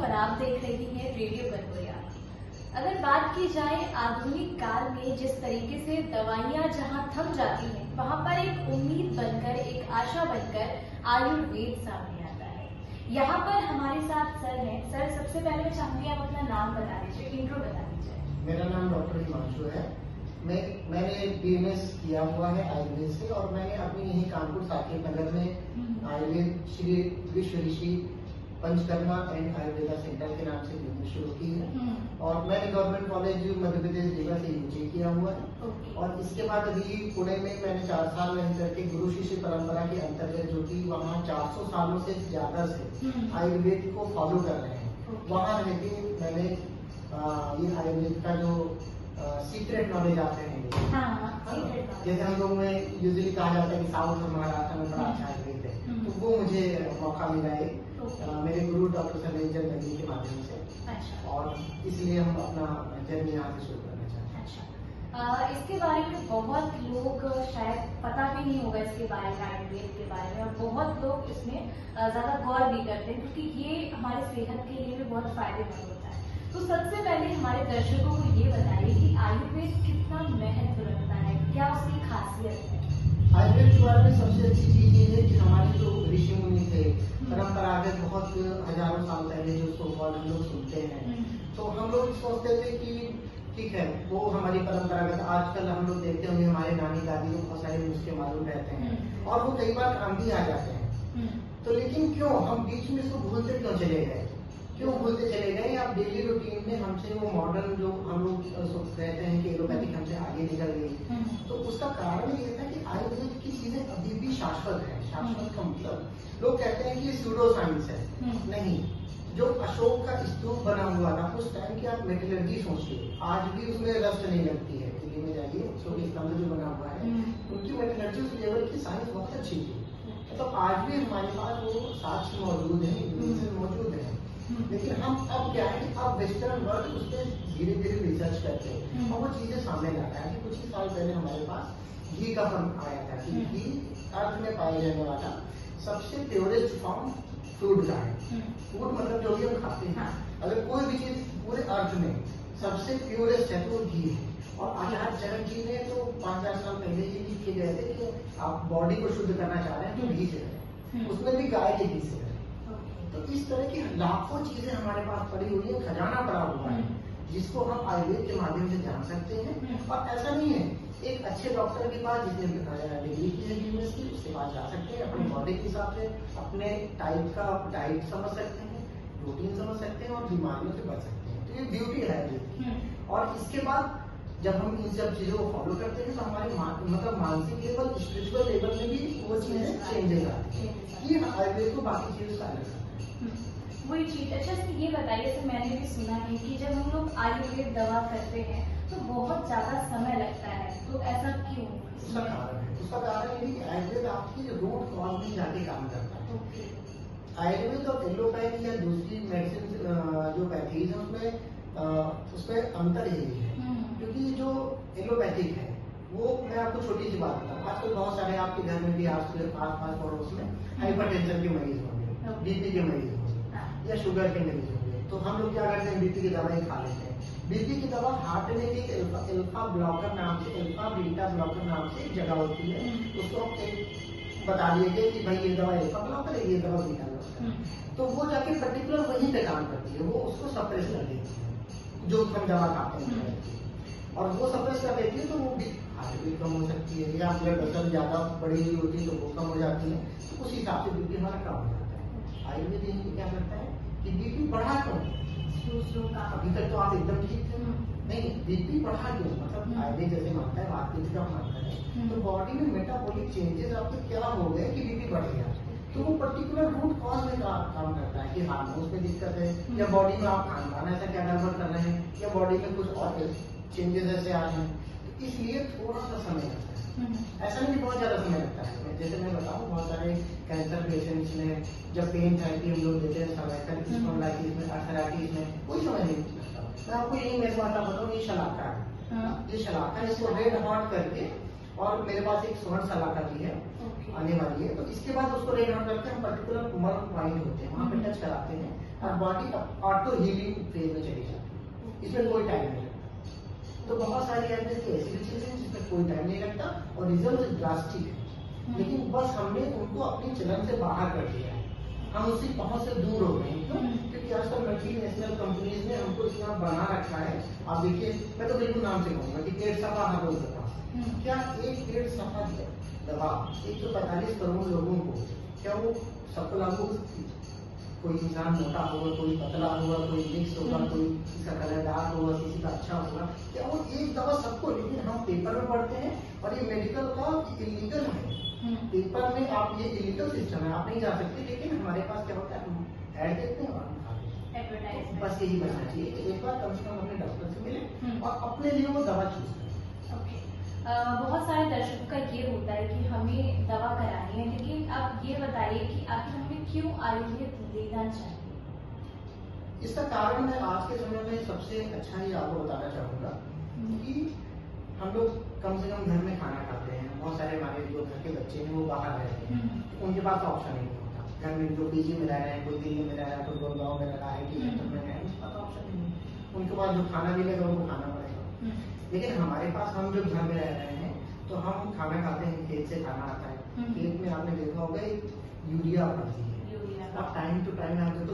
और आप देख रही हैं रेडियो बनगोया। अगर बात की जाए आधुनिक काल में जिस तरीके से दवाइयां जहां थम जाती हैं, वहां पर एक उम्मीद बनकर, एक आशा बनकर आयुर्वेद सामने आता है। यहाँ पर हमारे साथ सर हैं। सर, सबसे पहले मैं चाहूंगी आप अपना नाम बता दीजिए, इंट्रो बता दीजिए। मेरा नाम डॉक्टर हिमांशु है। मैंने BMS किया हुआ है आयुर्वेद से, और मैंने अपनी यही कानपुर साकेत नगर में आयुर्वेद श्री विश्व ऋषि पंचकर्मा एंड आयुर्वेदा सेंटर के नाम से बिजनेस शुरू की है। और मैंने गवर्नमेंट कॉलेज मध्य प्रदेश रीवा से UG किया हुआ है। और इसके बाद अभी पुणे में मैंने 4 साल रह करके गुरु शिष्य परंपरा के अंतर्गत, जो कि वहाँ 400 सालों से ज्यादा से आयुर्वेद को फॉलो कर रहे हैं, वहाँ रह के मैंने ये आयुर्वेद का जो सीक्रेट नॉलेज आते हैं, जैसे हम लोग में यूजुअली कहा जाता है कि साउथ और महाराष्ट्र में बड़ा अच्छा आयुर्वेद है, तो वो मुझे मौका मिला है मेरे गुरु डॉक्टर सर्वेंजन नंदी के माध्यम से। अच्छा। और इसलिए हम अपना जर्नी यहाँ से शुरू करना चाहते हैं। अच्छा, इसके बारे में बहुत लोग शायद पता भी नहीं होगा इसके बारे में, आयुर्वेद के बारे में, और बहुत लोग इसमें ज्यादा गौर भी करते हैं, क्योंकि ये हमारे सेहत के लिए भी बहुत फायदेमंद होता है। तो सबसे पहले हमारे दर्शकों को ये बताइए कि आयुर्वेद कितना महत्व रखता है, क्या उसकी खासियत है? आयुर्वेद के बारे में सबसे अच्छी चीज ये है कि हमारे जो ऋषि मुनि थे, परंपरागत बहुत हजारों साल पहले जो सो कॉल्ड हम लोग सुनते हैं, तो हम लोग सोचते थे कि ठीक है, वो हमारी परंपरागत। आजकल हम लोग देखते होंगे हमारे नानी दादी को बहुत सारे नुस्खे मालूम रहते हैं, और वो कई बार काम भी आ जाते हैं। तो लेकिन क्यों हम बीच में इसको भूलते क्यों चले गए? क्यों भूलते चले गए? आप डेली रूटीन में हमसे वो मॉडर्न जो हम लोग कहते हैं कि एलोपैथिक हमसे आगे निकल गई, तो उसका कारण ये था कि आयुर्वेद की चीजें अभी भी शाश्वत है। शाश्वत का मतलब लोग कहते हैं कि सूडो साइंस है, नहीं। जो अशोक का स्तूप बना हुआ था उस टाइम की आप मेटलर्जी सोचिए, आज भी उसमें रस्ट नहीं लगती है। दिल्ली में जाइए, अशोक स्तंभ जो बना हुआ है, उनकी मेटलर्जी उस लेवल की साइंस बहुत अच्छी थी। मतलब आज भी हमारे पास वो साक्ष्य मौजूद है, मौजूद है। लेकिन हम अब क्या है, अब वेस्टर्न वर्ल्ड उस पर धीरे धीरे रिसर्च करते हैं, और वो चीजें सामने लाता है। कुछ ही साल पहले हमारे पास घी का फर्म आया था कि घी अर्थ में पाया जाने वाला सबसे प्योरेस्ट फॉर्म फूड का है। फूड मतलब जो भी हम खाते हैं, अगर कोई भी चीज पूरे अर्थ में सबसे प्योरेस्ट है तो वो घी है। और आचार्य चरण जी ने तो 5-4 साल पहले ये लिख के गए थे कि आप बॉडी को शुद्ध करना चाह रहे हैं तो घी से करें, उसमें भी गाय के घी से करें। तो इस तरह की लाखों चीजें हमारे पास पड़ी हुई है, खजाना पड़ा हुआ है, जिसको हम आयुर्वेद के माध्यम से जान सकते हैं। और ऐसा नहीं है, एक अच्छे डॉक्टर के पास जिसने डिग्री की है BMS की, उसके पास जा सकते हैं, अपनी बॉडी के हिसाब से अपने टाइप का डाइट समझ सकते हैं, रूटीन समझ सकते हैं, और बीमारियों से बच सकते हैं। तो ये ब्यूटी है आयुर्वेद की। और इसके बाद जब हम इन सब चीजों को फॉलो करते हैं तो हमारे मतलब मानसिक लेवल, स्पिरिचुअल लेवल में भी वो चीजें चेंजेस आती है। ये आयुर्वेद को बाकी चीजों से अलग करता है। वही चीज। अच्छा, ये बताइए, तो मैंने भी सुना है कि जब हम लोग आयुर्वेद दवा करते हैं तो बहुत ज्यादा समय लगता है, तो ऐसा क्यों? उसका कारण ये कि आयुर्वेद आपकी रूट कॉज में जाके काम करता है। आयुर्वेद और एलोपैथी या दूसरी मेडिसिन जो पैथीज है उसमें अंतर यही है, क्योंकि जो एलोपैथिक है वो, मैं आपको छोटी सी बात बताऊँ, आजकल बहुत सारे आपके घर में भी आपके आस पास पड़ोस में हाइपरटेंशन के मरीज होंगे, BP के मरीज होंगे, या शुगर के मरीज होंगे। तो हम लोग क्या करते हैं, BP की दवाई खा लेते हैं। BP की दवा हार्ट में एक अल्फा ब्लॉकर नाम से, अल्फा बीटा ब्लॉकर नाम से एक जगह होती है, उसको बता दिए गए कि भाई ये दवा अल्फा ब्लॉकर है, ये दवा बीटा ब्लॉकर। तो वो जाके पर्टिकुलर वहीं पे काम करती है, वो उसको सप्रेस कर देती है जो हम दवा खाते हैं, और वो सप्रेस कर देती है तो वो भी हार्ट बीट कम हो सकती है, या ब्लड प्रेशर ज्यादा बढ़ी हुई होती है तो वो कम हो जाती है। तो उस हिसाब से BP हमारा कम हो जाता है। आयुर्वेद ये क्या करता है कि BP बढ़ा क्यों? अभी तक तो आप एकदम ठीक थे, नहीं, BP बढ़ा क्यों? मतलब आयुर्वेद जैसे मानता है, वात का मानता है, तो बॉडी में मेटाबॉलिक चेंजेस आपके क्या हो गए कि BP बढ़ गया। तो वो पर्टिकुलर रूट कॉज में काम करता है कि हार्मोन्स में दिक्कत है, या बॉडी में आप खान पान ऐसा क्या गड़बड़ कर रहे हैं, या बॉडी में कुछ और चेंजेस ऐसे आ रहे हैं। तो इसलिए थोड़ा सा समय लगता है, ऐसा नहीं बहुत ज्यादा समय लगता है। जैसे मैं बताऊँ, बहुत सारे कैंसर पेशेंट्स में जब पेन थेरेपी हम लोग देते हैं, सर्वाइकल स्पॉन्डिलाइटिस में, आर्थराइटिस में, कोई समय नहीं लगता। मैं आपको यही मेरे बात बताऊँ, ये शलाका है, ये शलाका है, इसको रेड हॉट करके, और मेरे पास एक स्वर्ण शलाका भी है आने वाली है, तो इसके बाद उसको रेड हॉट करके हम पर्टिकुलर मर्म पॉइंट होते हैं वहाँ पे टच कराते हैं, और बॉडी ऑटो हीलिंग फेज में चली जाती है, इसमें कोई टाइम नहीं लगता। तो बहुत सारी ऐसी भी चीजें हैं जिसमें कोई टाइम नहीं लगता और रिजल्ट ड्रास्टिक है, लेकिन बस हमने उनको अपनी चलन से बाहर कर दिया है, हम उसकी पहुंच से दूर हो गए हैं। क्यों? क्योंकि आजकल मल्टीनेशनल कंपनीज ने हमको इतना बना रखा है। आप देखिए, मैं तो बिल्कुल नाम से कहूंगा कि पेट सफा हर रोज दवा। क्या एक पेट सफा दवा 145 करोड़ लोगों को, क्या वो सबको लागू हो सकती है? कोई इंसान मोटा होगा, कोई पतला होगा, कोई मिक्स होगा, कोई किसी का कलर डार्क होगा, किसी का अच्छा होगा, क्या वो एक दवा सबको? लेकिन हम पेपर में पढ़ते हैं और ये मेडिकल का इलीगल है। पेपर में आप ये इलीगल सिस्टम है, आप नहीं जा सकते, लेकिन हमारे पास क्या होता है, हम ऐड देते हैं और हम खाते हैं। एडवर्टाइजमेंट। बस यही बचना चाहिए कि एक बार कम से कम अपने डॉक्टर से मिले और अपने लिए वो दवा चूज करें। ओके, बहुत सारे दर्शकों का ये होता है कि हमें दवा करानी है, लेकिन आप ये बताइए कि आखिर हमें क्यों आयुर्वेद लेना चाहिए? इसका कारण मैं आज के समय में सबसे अच्छा ही आपको बताना चाहूंगा कि हम लोग कम से कम घर में खाना खाते हैं। बहुत सारे हमारे जो घर के बच्चे हैं वो बाहर रहते हैं, उनके पास ऑप्शन नहीं होता। घर में जो पीजी में रह रहे हैं, कोई दिल्ली में रह रहा है, कोई गुड़गांव में रह रहा है, IT सेक्टर में रह रहा है, उसके पास ऑप्शन नहीं है। उनके पास जो खाना मिलेगा उनको खाना पड़ेगा। लेकिन हमारे पास, हम जो घर में रह रहे हैं, तो हम खाना खाते हैं, खेत से खाना आता है। खेत में आपने देखा होगा यूरिया पड़ती है, और टाइम टू टाइम आप देखो।